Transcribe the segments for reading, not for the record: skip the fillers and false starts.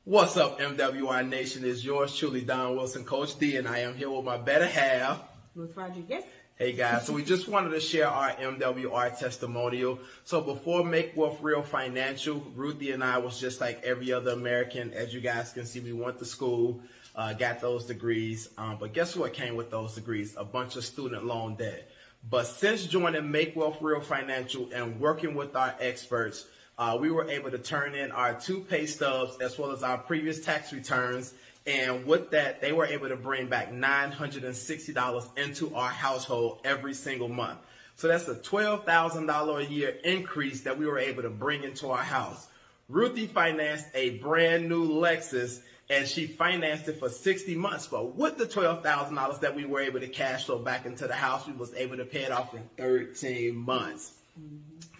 What's up, MWI Nation? It's yours truly, Don Wilson, Coach D, and I am here with my better half, Ruth Rodriguez. Hey guys, so we just wanted to share our MWR testimonial. So before Make Wealth Real Financial, Ruthie and I was just like every other American. As you guys can see, we went to school, got those degrees, but guess what came with those degrees? A bunch of student loan debt. But since joining Make Wealth Real Financial and working with our experts, we were able to turn in our 2 pay stubs as well as our previous tax returns. And with that, they were able to bring back $960 into our household every single month. So that's a $12,000 a year increase that we were able to bring into our house. Ruthie financed a brand new Lexus, and she financed it for 60 months. But with the $12,000 that we were able to cash flow back into the house, we was able to pay it off in 13 months.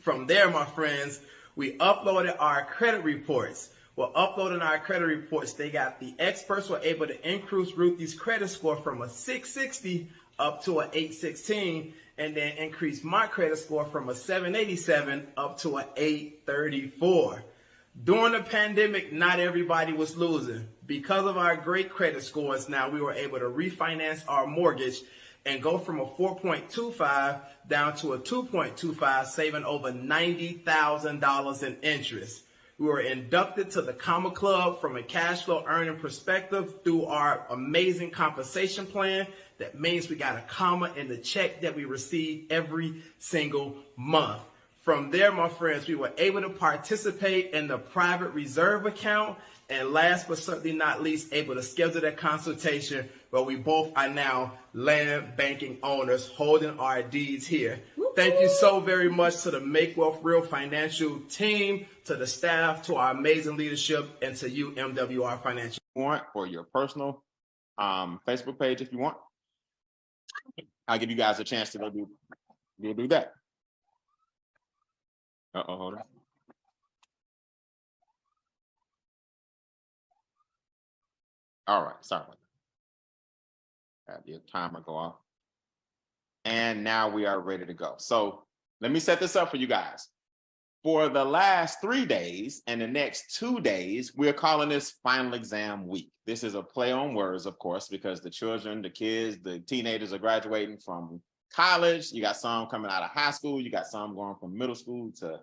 From there, my friends, we uploaded our credit reports. Well, uploading our credit reports, the experts were able to increase Ruthie's credit score from a 660 up to an 816, and then increase my credit score from a 787 up to an 834. During the pandemic, not everybody was losing. Because of our great credit scores, now we were able to refinance our mortgage and go from a 4.25 down to a 2.25, saving over $90,000 in interest. We were inducted to the Comma Club from a cash flow earning perspective through our amazing compensation plan. That means we got a comma in the check that we receive every single month. From there, my friends, we were able to participate in the private reserve account. And last but certainly not least, able to schedule that consultation where we both are now land banking owners holding our deeds here. Thank you so very much to the Make Wealth Real Financial team, to the staff, to our amazing leadership, and to you, MWR Financial. Or your personal Facebook page if you want. I'll give you guys a chance to go do that. Hold on. All right, sorry about that. Have your timer go off. And now we are ready to go. So let me set this up for you guys. For the last 3 days and the next 2 days, we're calling this final exam week. This is a play on words, of course, because the children, the kids, the teenagers are graduating from college. You got some coming out of high school. You got some going from middle school to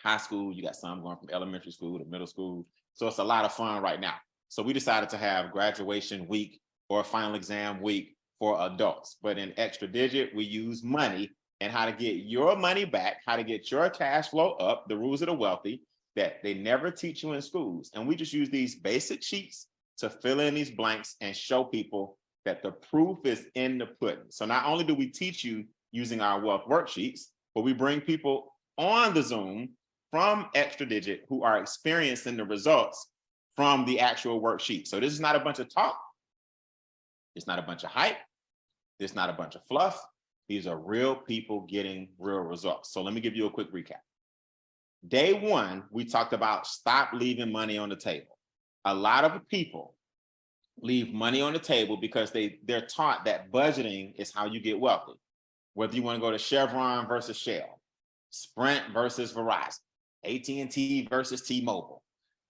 high school. You got some going from elementary school to middle school. So it's a lot of fun right now. So we decided to have graduation week or final exam week for adults. But in Extra Digit, we use money and how to get your money back, how to get your cash flow up, the rules of the wealthy that they never teach you in schools. And we just use these basic sheets to fill in these blanks and show people that the proof is in the pudding. So not only do we teach you using our wealth worksheets, but we bring people on the Zoom from Extra Digit who are experiencing the results from the actual worksheet. So this is not a bunch of talk. It's not a bunch of hype. It's not a bunch of fluff. These are real people getting real results. So let me give you a quick recap. Day 1, we talked about stop leaving money on the table. A lot of people leave money on the table because they're taught that budgeting is how you get wealthy. Whether you want to go to Chevron versus Shell, Sprint versus Verizon, AT&T versus T-Mobile.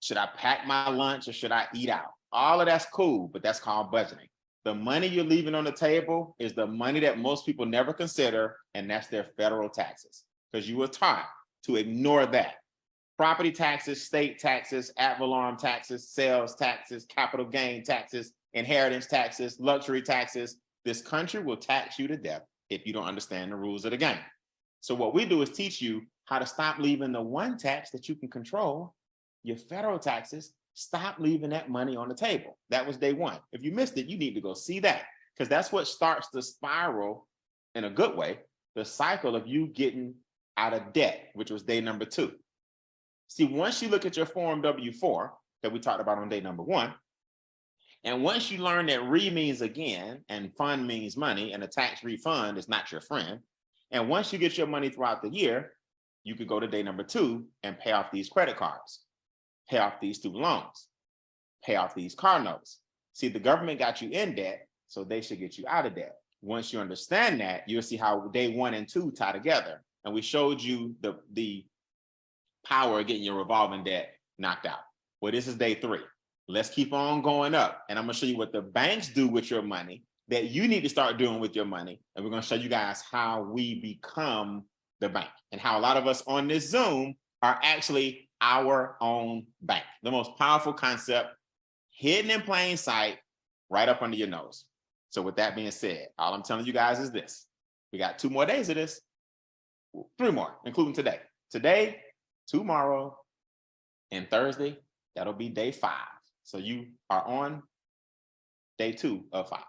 Should I pack my lunch or should I eat out? All of that's cool, but that's called budgeting. The money you're leaving on the table is the money that most people never consider, and that's their federal taxes, because you were taught to ignore that. Property taxes, state taxes, ad valorem taxes, sales taxes, capital gain taxes, inheritance taxes, luxury taxes. This country will tax you to death if you don't understand the rules of the game. So what we do is teach you how to stop leaving the one tax that you can control, your federal taxes. Stop leaving that money on the table. That was day 1. If you missed it, you need to go see that, because that's what starts the spiral in a good way, the cycle of you getting out of debt, which was day number 2. See, once you look at your Form W-4 that we talked about on day number 1, and once you learn that re means again, and fund means money, and a tax refund is not your friend, and once you get your money throughout the year, you could go to day number 2 and pay off these credit cards, pay off these student loans, pay off these car notes. See, the government got you in debt, so they should get you out of debt. Once you understand that, you'll see how day 1 and 2 tie together. And we showed you the power of getting your revolving debt knocked out. Well, this is day 3. Let's keep on going up. And I'm going to show you what the banks do with your money that you need to start doing with your money. And we're going to show you guys how we become the bank and how a lot of us on this Zoom are actually our own bank. The most powerful concept hidden in plain sight, right up under your nose. So with that being said, all I'm telling you guys is this. We got 2 more days of this, 3 more, including today. Today, tomorrow, and Thursday, that'll be day 5. So you are on day 2 of 5.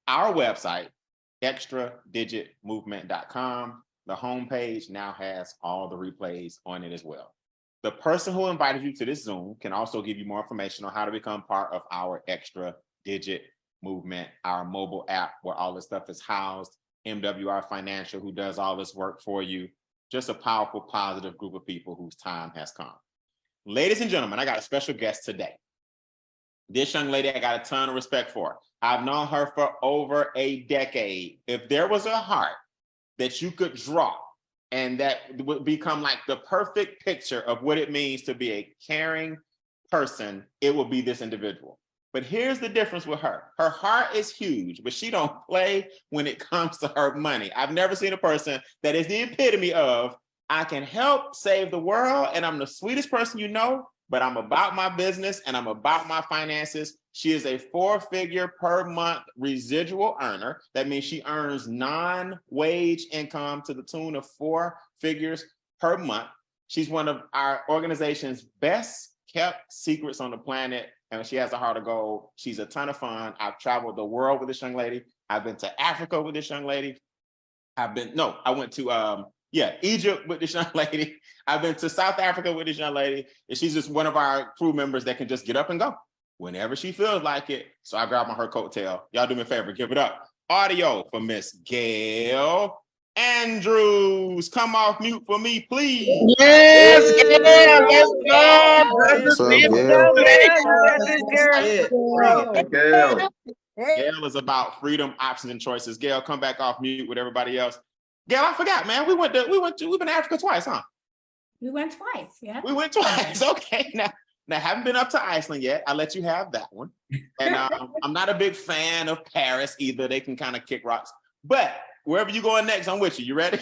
Our website, extradigitmovement.com, the homepage now has all the replays on it as well. The person who invited you to this Zoom can also give you more information on how to become part of our Extra Digit Movement, our mobile app where all this stuff is housed, MWR Financial, who does all this work for you. Just a powerful, positive group of people whose time has come. Ladies and gentlemen, I got a special guest today. This young lady, I got a ton of respect for. I've known her for over a decade. If there was a heart that you could draw and that would become like the perfect picture of what it means to be a caring person, it will be this individual. But here's the difference with her. Her heart is huge, but she don't play when it comes to her money. I've never seen a person that is the epitome of, I can help save the world and I'm the sweetest person you know, but I'm about my business and I'm about my finances. She is a 4-figure per month residual earner. That means she earns non-wage income to the tune of 4 figures per month. She's one of our organization's best kept secrets on the planet. And she has a heart of gold. She's a ton of fun. I've traveled the world with this young lady. I've been to Africa with this young lady. I went to Egypt with this young lady. I've been to South Africa with this young lady. And she's just one of our crew members that can just get up and go whenever she feels like it. So I grab on her coattail. Y'all do me a favor, give it up. Audio for Miss Gail Andrews. Come off mute for me, please. Yes, Gail, let's go. What's up, Gail? Gail is about freedom, options, and choices. Gail, come back off mute with everybody else. Gail, I forgot, man. We've been to Africa twice, huh? We went twice, yeah. We went twice. Okay. Now haven't been up to Iceland yet. I'll let you have that one. And I'm not a big fan of Paris either. They can kind of kick rocks. But wherever you going next, I'm with you. You ready?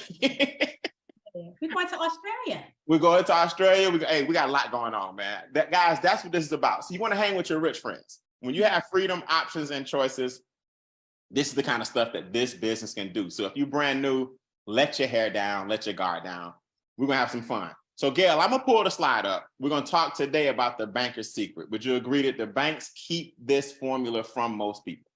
We're going to Australia. We're going to Australia. We got a lot going on, man. Guys, that's what this is about. So you want to hang with your rich friends. When you have freedom, options, and choices, this is the kind of stuff that this business can do. So if you're brand new, let your hair down, let your guard down. We're going to have some fun. So Gail, I'm going to pull the slide up. We're going to talk today about the banker's secret. Would you agree that the banks keep this formula from most people?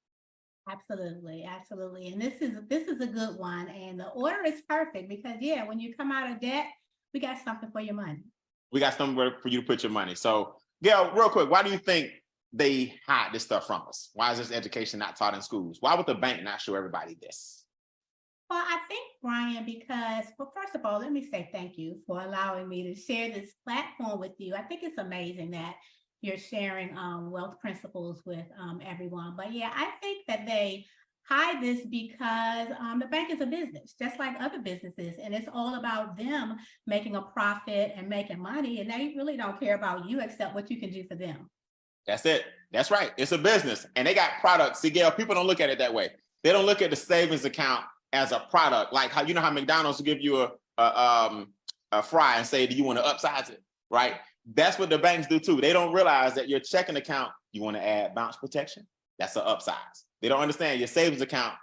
Absolutely, absolutely. And this is a good one. And the order is perfect because, yeah, when you come out of debt, we got something for your money. We got somewhere for you to put your money. So Gail, real quick, why do you think they hide this stuff from us? Why is this education not taught in schools? Why would the bank not show everybody this? Well, I think, Brian, because, well, first of all, let me say thank you for allowing me to share this platform with you. I think it's amazing that you're sharing wealth principles with everyone. But yeah, I think that they hide this because the bank is a business, just like other businesses. And it's all about them making a profit and making money. And they really don't care about you except what you can do for them. That's it. That's right. It's a business and they got products. See, Gail, people don't look at it that way. They don't look at the savings account as a product. Like how, you know how McDonald's will give you a fry and say, do you want to upsize it? Right? That's what the banks do too. They don't realize that your checking account, you want to add bounce protection. That's an upsize. They don't understand your savings account.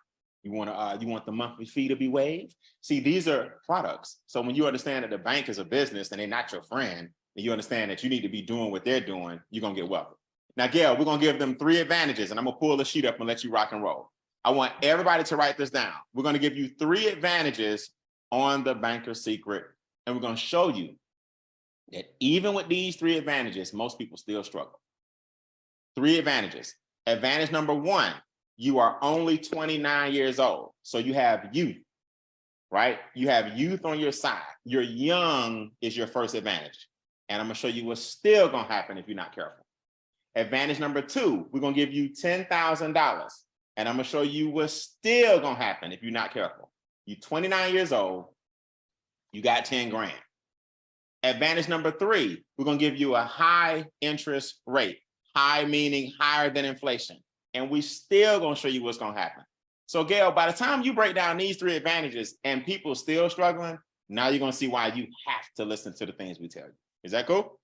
You want the monthly fee to be waived. See, these are products. So when you understand that the bank is a business and they're not your friend, and you understand that you need to be doing what they're doing, you're going to get wealthy. Now, Gail, we're going to give them 3 advantages and I'm going to pull the sheet up and let you rock and roll. I want everybody to write this down. We're going to give you 3 advantages on the banker's secret. And we're going to show you that even with these 3 advantages, most people still struggle. 3 advantages. Advantage number 1, you are only 29 years old. So you have youth, right? You have youth on your side. You're young is your first advantage. And I'm going to show you what's still going to happen if you're not careful. Advantage number 2, we're going to give you $10,000. And I'm going to show you what's still going to happen if you're not careful. You're 29 years old. You got 10 grand. Advantage number 3, we're going to give you a high interest rate. High meaning higher than inflation. And we still going to show you what's going to happen. So Gail, by the time you break down these 3 advantages and people still struggling, now you're going to see why you have to listen to the things we tell you. Is that cool?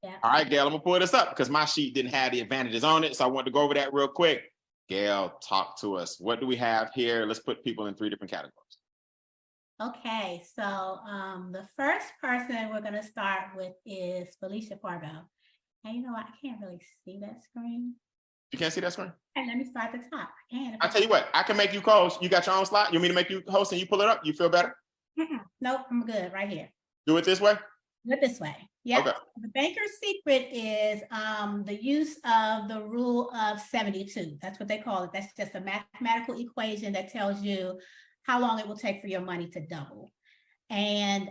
Yeah. All right, Gail, I'm going to pull this up because my sheet didn't have the advantages on it. So I want to go over that real quick. Gail, talk to us. What do we have here? Let's put people in 3 different categories. Okay, so the first person we're going to start with is Felicia Fargo. And you know what? I can't really see that screen. You can't see that screen? Hey, let me start at the top. I can. I'll tell you what, I can make you host. You got your own slot? You want me to make you host and you pull it up? You feel better? Nope, I'm good right here. Do it this way? Do it this way. Yeah. Okay. The banker's secret is the use of the rule of 72. That's what they call it. That's just a mathematical equation that tells you how long it will take for your money to double. And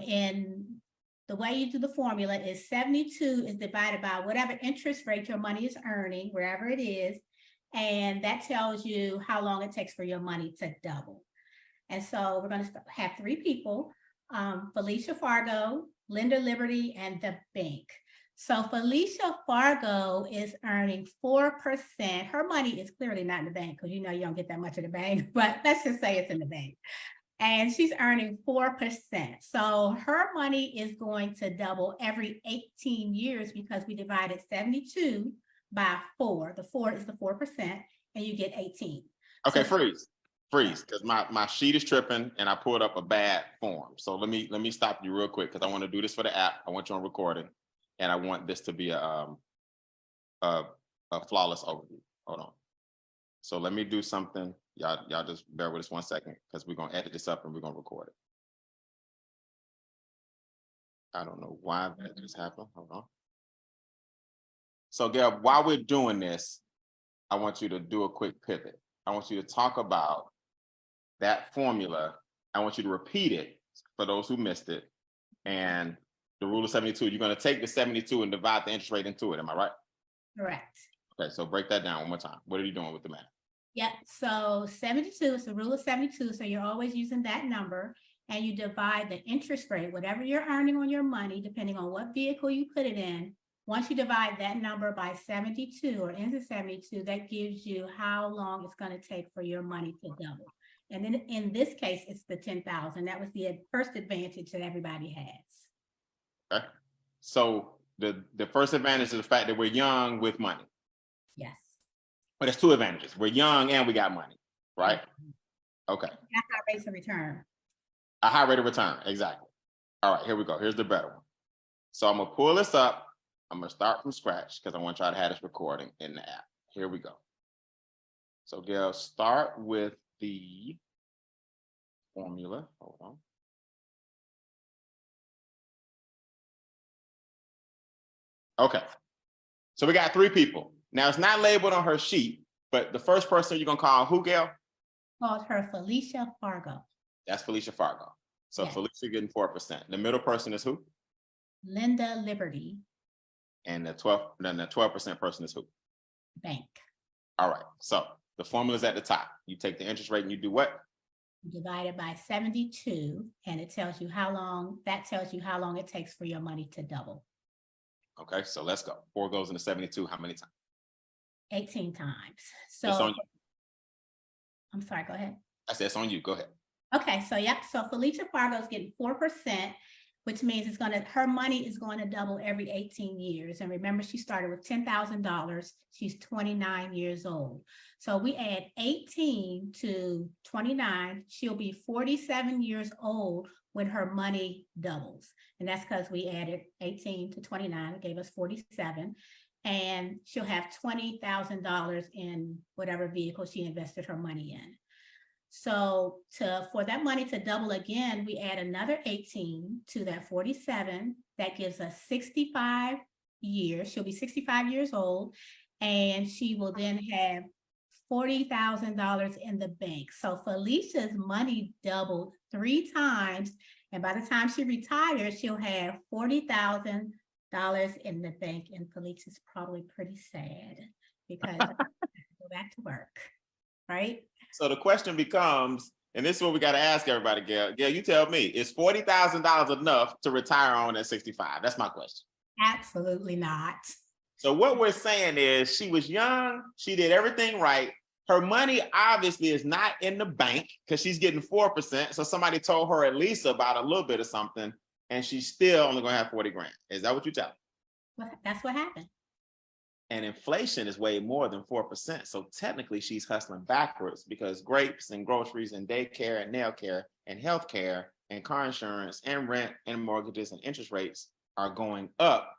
in the way you do the formula is 72 is divided by whatever interest rate your money is earning, wherever it is. And that tells you how long it takes for your money to double. And so we're going to have 3 people, Felicia Fargo, Linda Liberty, and the bank. So Felicia Fargo is earning 4%. Her money is clearly not in the bank because you know you don't get that much in the bank, but let's just say it's in the bank. And she's earning 4%. So her money is going to double every 18 years because we divided 72 by 4. The 4 is the 4%, and you get 18. Okay, So, freeze, because my sheet is tripping and I pulled up a bad form. So let me stop you real quick because I want to do this for the app. I want you on recording, and I want this to be a flawless overview. Hold on. So let me do something. Y'all just bear with us 1 second because we're gonna edit this up and we're gonna record it. I don't know why that just happened. Hold on. So Gail, while we're doing this, I want you to do a quick pivot. I want you to talk about that formula. I want you to repeat it for those who missed it. And the rule of 72, you're going to take the 72 and divide the interest rate into it. Am I right? correct. Okay, so break that down one more time. What are you doing with the math? Yep. So 72 is the rule of 72. So you're always using that number and you divide the interest rate, whatever you're earning on your money, depending on what vehicle you put it in. Once you divide that number by 72 or into 72, that gives you how long it's going to take for your money to double. And then in this case, it's the 10,000. That was the first advantage that everybody has. Okay. So the first advantage is the fact that we're young with money. Yes. But there's 2 advantages. We're young and we got money, right? Okay. That's our rates of return. A high rate of return, exactly. All right, here we go. Here's the better one. So I'm gonna pull this up. I'm gonna start from scratch because I want y'all to have this recording in the app. Here we go. So Gail, start with the formula. Hold on. Okay. So we got 3 people. Now it's not labeled on her sheet, but the first person you're gonna call who, Gail? Called her Felicia Fargo. That's Felicia Fargo. So Yes. Felicia getting 4%. The middle person is who? Linda Liberty. And the 12% person is who? Bank. All right. So the formula is at the top. You take the interest rate and you do what? Divided by 72, and it tells you how long, that tells you how long it takes for your money to double. Okay, so let's go. 4 goes into 72. How many times? 18 times. It's So on you. I'm sorry, go ahead. I said it's on you. Go ahead. Okay, so yep, so Felicia Fargo is getting 4%, which means her money is going to double every 18 years. And remember, she started with $10,000. She's 29 years old. So we add 18 to 29, she'll be 47 years old when her money doubles. And that's because we added 18 to 29, it gave us 47. And she'll have $20,000 in whatever vehicle she invested her money in. So for that money to double again, we add another 18 to that 47. That gives us 65 years. She'll be 65 years old, and she will then have $40,000 in the bank. So Felicia's money doubled 3 times, and by the time she retires, she'll have $40,000 in the bank. And Felicia's probably pretty sad because I have to go back to work, right? So the question becomes, And this is what we got to ask everybody, Gail. Gail, you tell me, is $40,000 enough to retire on at 65? That's my question. Absolutely not. So what we're saying is she was young, she did everything right. Her money obviously is not in the bank because she's getting 4%. So somebody told her at least about a little bit of something, and she's still only gonna have 40 grand. Is that what you tell me? Well, that's what happened. And inflation is way more than 4%. So technically she's hustling backwards because grapes and groceries and daycare and nail care and healthcare and car insurance and rent and mortgages and interest rates are going up.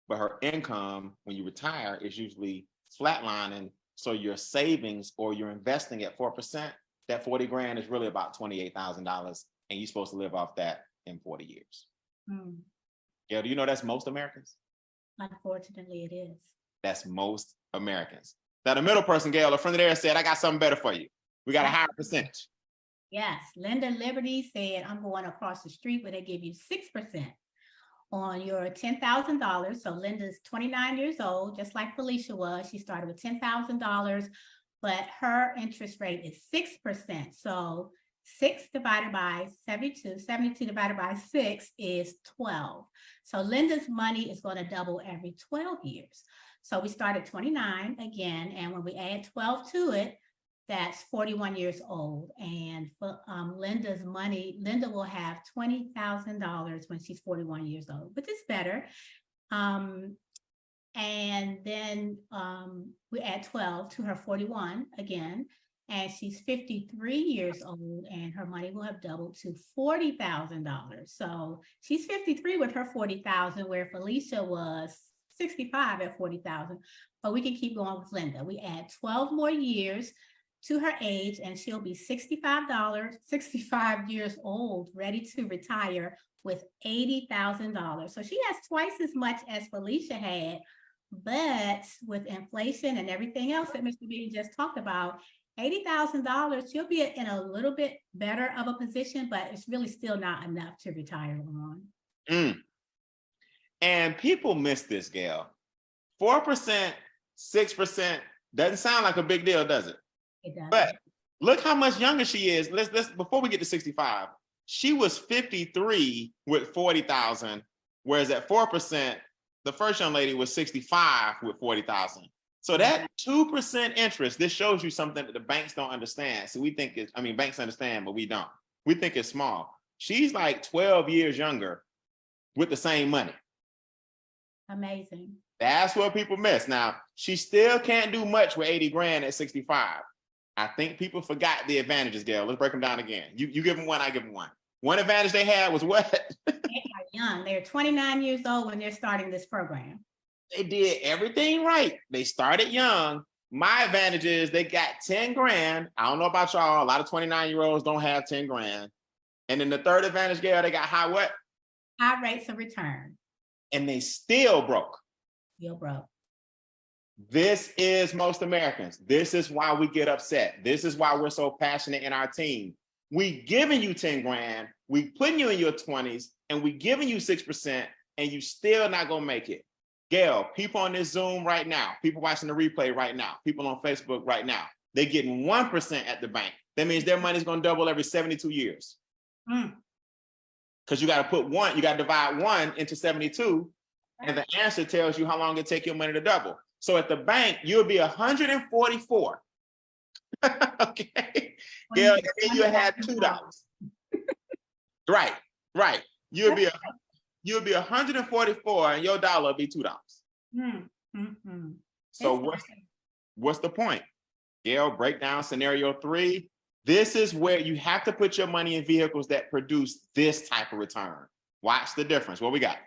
But her income when you retire is usually flatlining. So your savings or you're investing at 4%, that 40 grand is really about $28,000. And you're supposed to live off that in 40 years. Yeah, do you know that's most Americans? Unfortunately, it is. That's most Americans. Now, the middle person, Gail, a friend of theirs said, I got something better for you. We got a higher percentage. Yes. Linda Liberty said, I'm going across the street where they give you 6% on your $10,000. So Linda's 29 years old, just like Felicia was. She started with $10,000, but her interest rate is 6%. So 6 divided by 72, 72 divided by 6 is 12. So Linda's money is going to double every 12 years. So we start at 29 again, and when we add 12 to it, that's 41 years old. And for Linda's money, Linda will have $20,000 when she's 41 years old, which is better. And then we add 12 to her 41 again, and she's 53 years old, and her money will have doubled to $40,000. So she's 53 with her 40,000, where Felicia was 65 at 40,000. But we can keep going with Linda. We add 12 more years to her age, and she'll be $65 years old, ready to retire with $80,000. So she has twice as much as Felicia had, but with inflation and everything else that Mr. B just talked about, $80,000, she'll be in a little bit better of a position, but it's really still not enough to retire on. And people miss this, Gail. 4%, 6% doesn't sound like a big deal, does it? It does. But look how much younger she is. Let's before we get to 65, she was 53 with 40,000, whereas at 4%, the first young lady was 65 with 40,000. So that 2% interest, this shows you something that the banks don't understand. So we think it's, I mean, banks understand, but we don't. We think it's small. She's like 12 years younger with the same money. Amazing. That's what people miss. Now, she still can't do much with 80 grand at 65. I think people forgot the advantages, Gail. Let's break them down again. You give them one, I give them one. One advantage they had was what? They are young. They're 29 years old when they're starting this program. They did everything right. They started young. My advantage is they got 10 grand. I don't know about y'all. A lot of 29-year-olds don't have 10 grand. And then the third advantage, Gail, they got high what? High rates of return. And they still broke. Still broke. This is most Americans. This is why we get upset. This is why we're so passionate in our team. We giving you 10 grand, we putting you in your 20s, and we giving you 6%, and you still not gonna make it. Gail, people on this Zoom right now, people watching the replay right now, people on Facebook right now, they're getting 1% at the bank. That means their money's gonna double every 72 years. Because you gotta put one, you gotta divide 1 into 72, and the answer tells you how long it take your money to double. So at the bank, you'll be 144. Okay. Gail, and then you had $2. Right. You'll be 144 and your dollar will be $2. So what's the point? Gail, break down scenario 3. This is where you have to put your money in vehicles that produce this type of return. Watch the difference. What we got?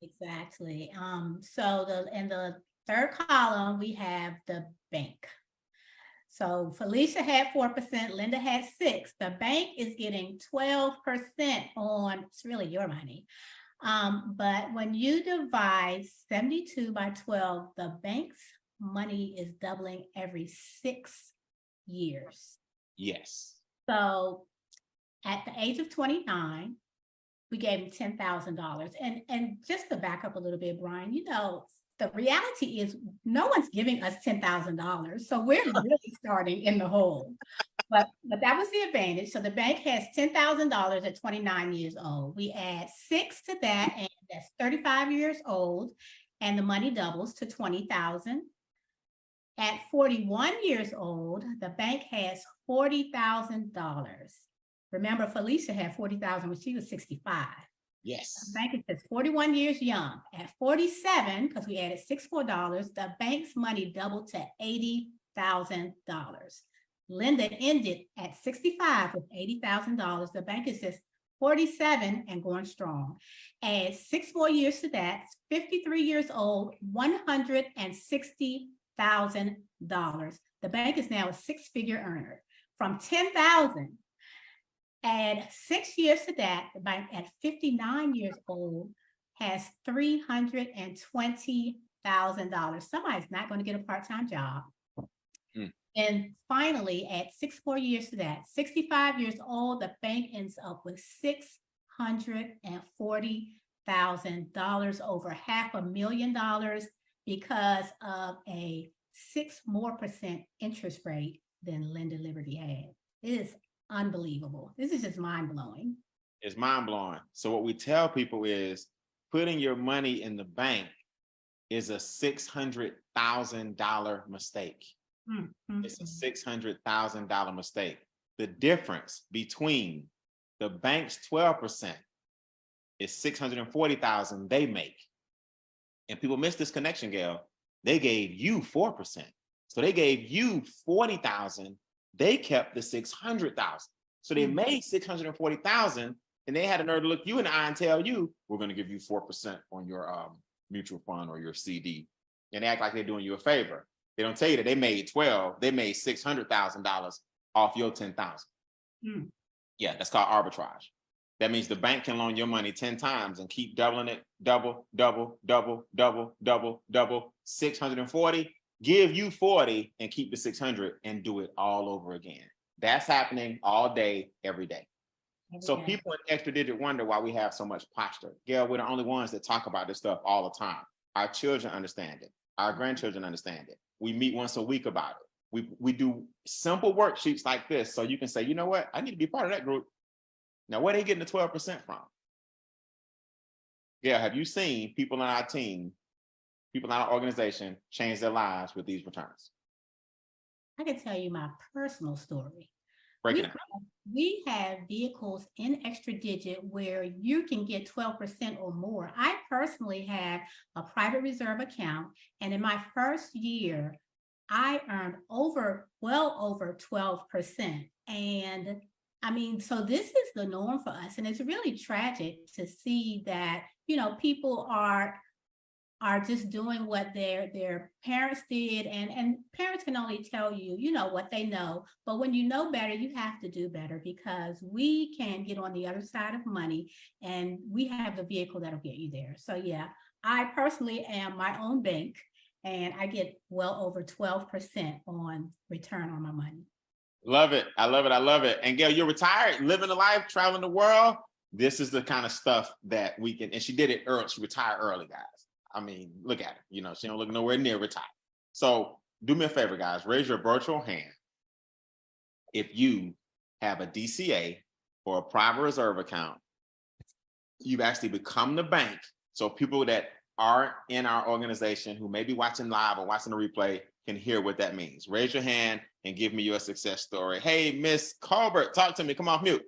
Exactly. So in the third column, we have the bank. So Felicia had 4%, Linda had 6%. The bank is getting 12% on, it's really your money. But when you divide 72 by 12, the bank's money is doubling every 6 years. Yes. So at the age of 29, we gave him $10,000. And just to back up a little bit, Brian, you know, the reality is no one's giving us $10,000. So we're really starting in the hole. But that was the advantage. So the bank has $10,000 at 29 years old. We add 6 to that, and that's 35 years old, and the money doubles to 20,000. At 41 years old, the bank has $40,000. Remember, Felicia had 40,000 when she was 65. Yes. The bank is 41 years young. At 47, because we added $6 more, the bank's money doubled to $80,000. Linda ended at 65 with $80,000. The bank is just 47 and going strong. Add 6 more years to that, 53 years old, $160,000. The bank is now a 6-figure earner. From 10,000, add 6 years to that, the bank at 59 years old has $320,000. Somebody's not going to get a part-time job. And finally, add 6 more years to that, 65 years old, the bank ends up with $640,000, over $500,000, because of a 6% more interest rate than Linda Liberty had. It is unbelievable. This is just mind-blowing. It's mind-blowing. So what we tell people is putting your money in the bank is a $600,000 mistake. Mm-hmm. It's a $600,000 mistake. The difference between the bank's 12% is $640,000 they make. And people miss this connection, Gail. They gave you 4%. So they gave you 40,000. They kept the 600,000. So they made 640,000, and they had a nerve to look you in the eye and tell you, we're going to give you 4% on your mutual fund or your CD. And they act like they're doing you a favor. They don't tell you that they made 12, they made $600,000 off your 10,000. Yeah, that's called arbitrage. That means the bank can loan your money 10 times and keep doubling it, double, 640, give you 40 and keep the 600 and do it all over again. That's happening all day, every day. So people in Extra Digit wonder why we have so much posture. Gail, we're the only ones that talk about this stuff all the time. Our children understand it. Our grandchildren understand it. We meet once a week about it. We do simple worksheets like this, so you can say, you know what, I need to be part of that group. Now, where are they getting the 12% from? Yeah, have you seen people on our team, people in our organization change their lives with these returns? I can tell you my personal story. Break it down. We have vehicles in Extra Digit where you can get 12% or more. I personally had a private reserve account, and in my first year, I earned well over 12%. And I mean, so this is the norm for us. And it's really tragic to see that, people are just doing what their parents did. And parents can only tell you, what they know. But when you know better, you have to do better, because we can get on the other side of money, and we have the vehicle that'll get you there. So yeah, I personally am my own bank, and I get well over 12% on return on my money. Love it. I love it. I love it. And Gail, you're retired, living the life, traveling the world. This is the kind of stuff that we can, and she did it early. She retired early, guys. I mean, look at her. She don't look nowhere near retired. So do me a favor, guys. Raise your virtual hand if you have a DCA or a private reserve account. You've actually become the bank. So people that are in our organization who may be watching live or watching the replay can hear what that means. Raise your hand and give me your success story. Hey, Miss Colbert, talk to me. Come off mute.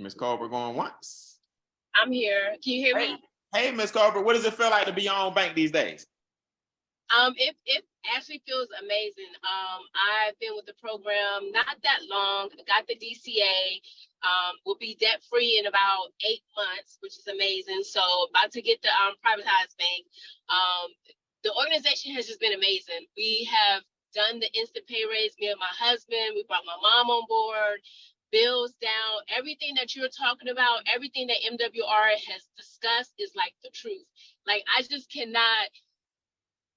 Miss Colbert going once. I'm here. Can you hear me? Hey, Miss Colbert, what does it feel like to be your own bank these days? It actually feels amazing. I've been with the program not that long. Got the DCA. Will be debt free in about 8 months, which is amazing. So about to get the privatized bank. The organization has just been amazing. We have done the instant pay raise. Me and my husband. We brought my mom on board. Bills down. Everything that you're talking about, everything that MWR has discussed is like the truth. Like, I just cannot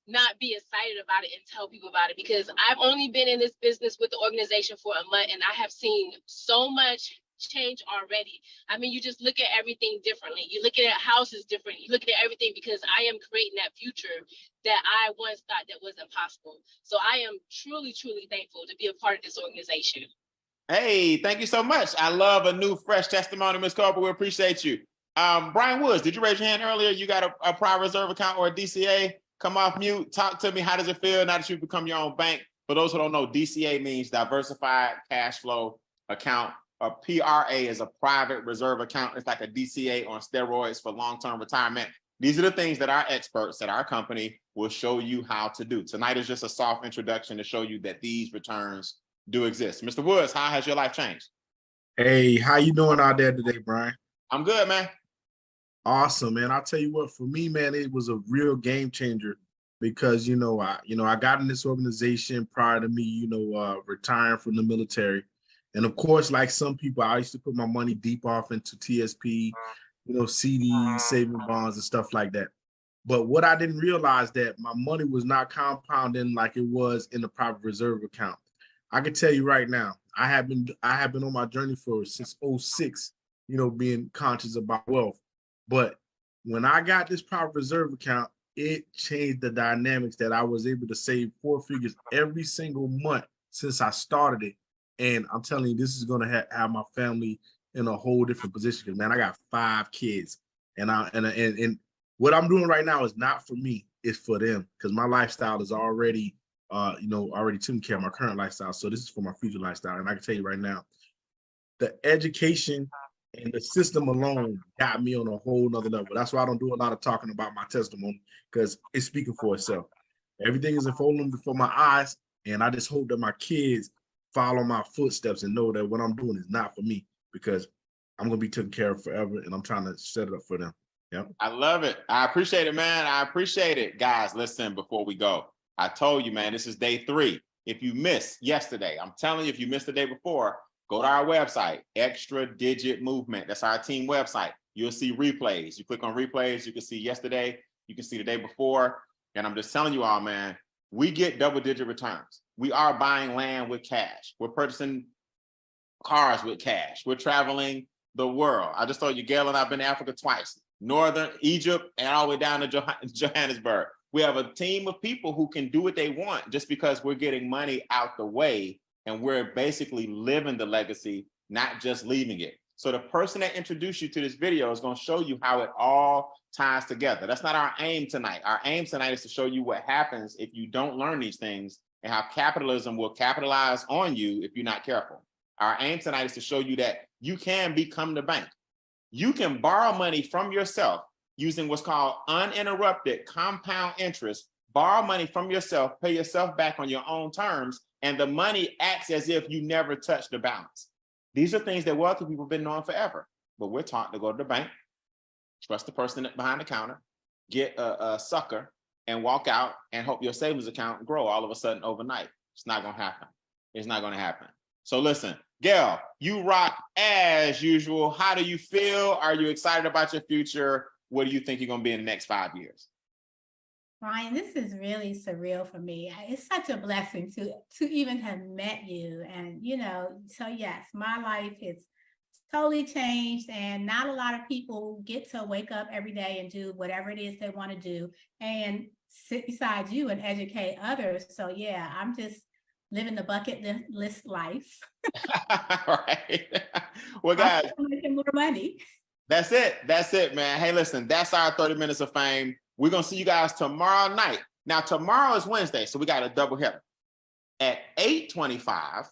not be excited about it and tell people about it, because I've only been in this business with the organization for a month, and I have seen so much changed already. I mean, you just look at everything differently. You look at houses differently. You look at everything because I am creating that future that I once thought that wasn't possible. So I am truly, truly thankful to be a part of this organization. Hey, thank you so much. I love a new, fresh testimony, Ms. Carper. We appreciate you. Brian Woods, did you raise your hand earlier? You got a private reserve account or a DCA? Come off mute. Talk to me. How does it feel now that you've become your own bank? For those who don't know, DCA means diversified cash flow account. A PRA is a private reserve account. It's like a DCA on steroids for long-term retirement. These are the things that our experts at our company will show you how to do. Tonight is just a soft introduction to show you that these returns do exist. Mr. Woods, how has your life changed? Hey, how you doing out there today, Brian? I'm good, man. Awesome, man. I'll tell you what, for me, man, it was a real game changer because, I got in this organization prior to me, retiring from the military. And of course, like some people, I used to put my money deep off into TSP, CDs, saving bonds and stuff like that. But what I didn't realize that my money was not compounding like it was in the private reserve account. I can tell you right now, I have been on my journey since 2006, being conscious about wealth. But when I got this private reserve account, it changed the dynamics that I was able to save 4 figures every single month since I started it. And I'm telling you, this is going to have my family in a whole different position. Because, man, I got 5 kids, and what I'm doing right now is not for me; it's for them. Because my lifestyle is already, already taking care of my current lifestyle. So this is for my future lifestyle. And I can tell you right now, the education and the system alone got me on a whole nother level. That's why I don't do a lot of talking about my testimony, because it's speaking for itself. Everything is unfolding before my eyes, and I just hope that my kids follow my footsteps and know that what I'm doing is not for me, because I'm going to be taken care of forever, and I'm trying to set it up for them. Yeah. I love it. I appreciate it, man. I appreciate it. Guys, listen, before we go, I told you, man, this is day 3. If you missed yesterday, I'm telling you, if you missed the day before, go to our website, Extra Digit Movement. That's our team website. You'll see replays. You click on replays, you can see yesterday, you can see the day before. And I'm just telling you all, man, we get double-digit returns. We are buying land with cash. We're purchasing cars with cash. We're traveling the world. I just told you, Gail and I've been to Africa twice, Northern Egypt, and all the way down to Johannesburg. We have a team of people who can do what they want just because we're getting money out the way, and we're basically living the legacy, not just leaving it. So the person that introduced you to this video is going to show you how it all ties together. That's not our aim tonight. Our aim tonight is to show you what happens if you don't learn these things and how capitalism will capitalize on you if you're not careful. Our aim tonight is to show you that you can become the bank. You can borrow money from yourself using what's called uninterrupted compound interest. Borrow money from yourself, pay yourself back on your own terms, and the money acts as if you never touched the balance. These are things that wealthy people have been knowing forever, but we're taught to go to the bank, trust the person behind the counter, get a sucker, and walk out and hope your savings account grow all of a sudden overnight. It's not going to happen. It's not going to happen. So listen, Gail, you rock as usual. How do you feel? Are you excited about your future? What do you think you're going to be in the next 5 years? Ryan, this is really surreal for me. It's such a blessing to even have met you. And, so yes, my life is totally changed, and not a lot of people get to wake up every day and do whatever it is they want to do and sit beside you and educate others. So yeah, I'm just living the bucket list life. Right. Well, guys, I'm making more money. That's it, man. Hey, listen, that's our 30 minutes of fame. We're going to see you guys tomorrow night. Now, tomorrow is Wednesday, so we got a double header. At 8:25,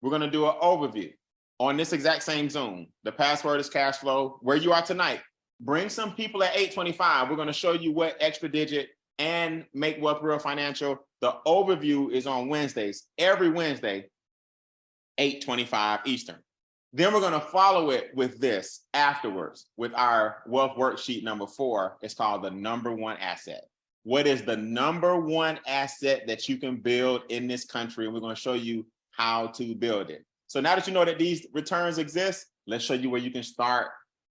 we're going to do an overview on this exact same Zoom. The password is Cashflow. Where you are tonight, bring some people at 8:25. We're going to show you what Extra Digit and Make Wealth Real Financial. The overview is on Wednesdays, every Wednesday, 8:25 Eastern. Then we're going to follow it with this afterwards with our wealth worksheet number 4. It's called the number 1 asset. What is the number 1 asset that you can build in this country? And we're going to show you how to build it. So now that you know that these returns exist, let's show you where you can start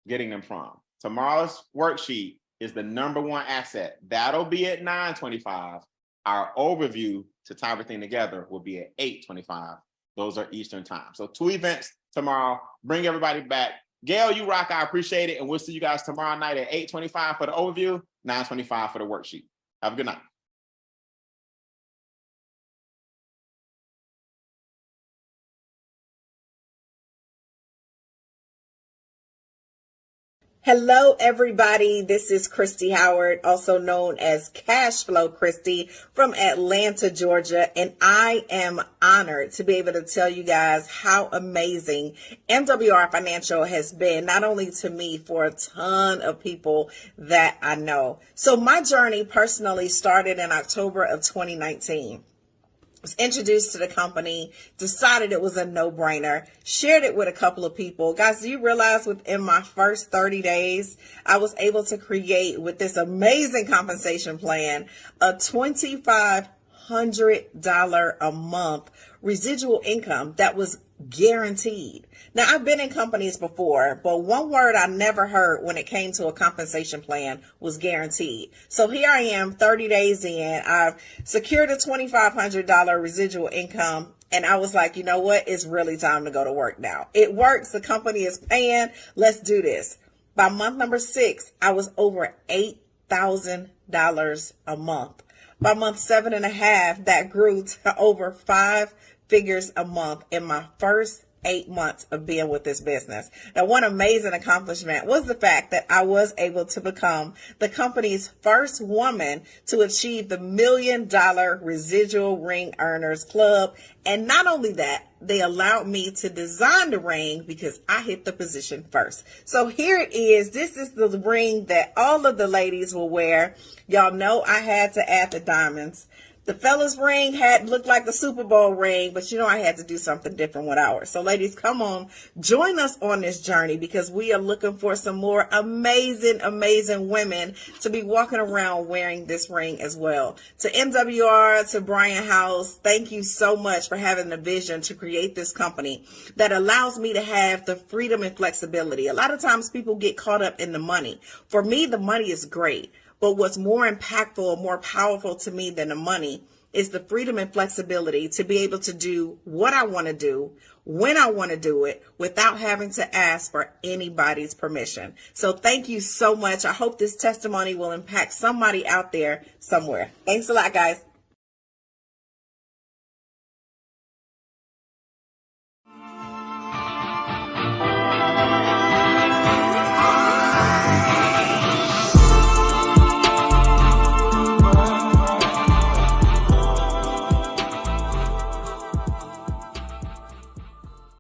getting them from. Tomorrow's worksheet is the number 1 asset. That'll be at 9:25. Our overview to tie everything together will be at 8:25. Those are Eastern time. So 2 events tomorrow. Bring everybody back. Gail, you rock. I appreciate it. And we'll see you guys tomorrow night at 8:25 for the overview, 9:25 for the worksheet. Have a good night. Hello, everybody. This is Christy Howard, also known as Cashflow Christy from Atlanta, Georgia. And I am honored to be able to tell you guys how amazing MWR Financial has been, not only to me, for a ton of people that I know. So my journey personally started in October of 2019. Was introduced to the company, decided it was a no-brainer, shared it with a couple of people. Guys, do you realize within my first 30 days, I was able to create with this amazing compensation plan a $2,500 a month residual income that was guaranteed. Now, I've been in companies before, but one word I never heard when it came to a compensation plan was guaranteed. So here I am 30 days in, I've secured a $2,500 residual income. And I was like, you know what? It's really time to go to work now. It works. The company is paying. Let's do this. By month number 6, I was over $8,000 a month. By month 7.5, that grew to over 5 figures a month in my first 8 months of being with this business. Now, one amazing accomplishment was the fact that I was able to become the company's first woman to achieve the $1 million residual ring earners club. And not only that, they allowed me to design the ring because I hit the position first. So here it is. This is the ring that all of the ladies will wear. Y'all know I had to add the diamonds. The fellas' ring looked like the Super Bowl ring, but you know I had to do something different with ours. So ladies, come on, join us on this journey because we are looking for some more amazing, amazing women to be walking around wearing this ring as well. To MWR, to Brian House, thank you so much for having the vision to create this company that allows me to have the freedom and flexibility. A lot of times people get caught up in the money. For me, the money is great. But what's more impactful or more powerful to me than the money is the freedom and flexibility to be able to do what I want to do, when I want to do it, without having to ask for anybody's permission. So thank you so much. I hope this testimony will impact somebody out there somewhere. Thanks a lot, guys.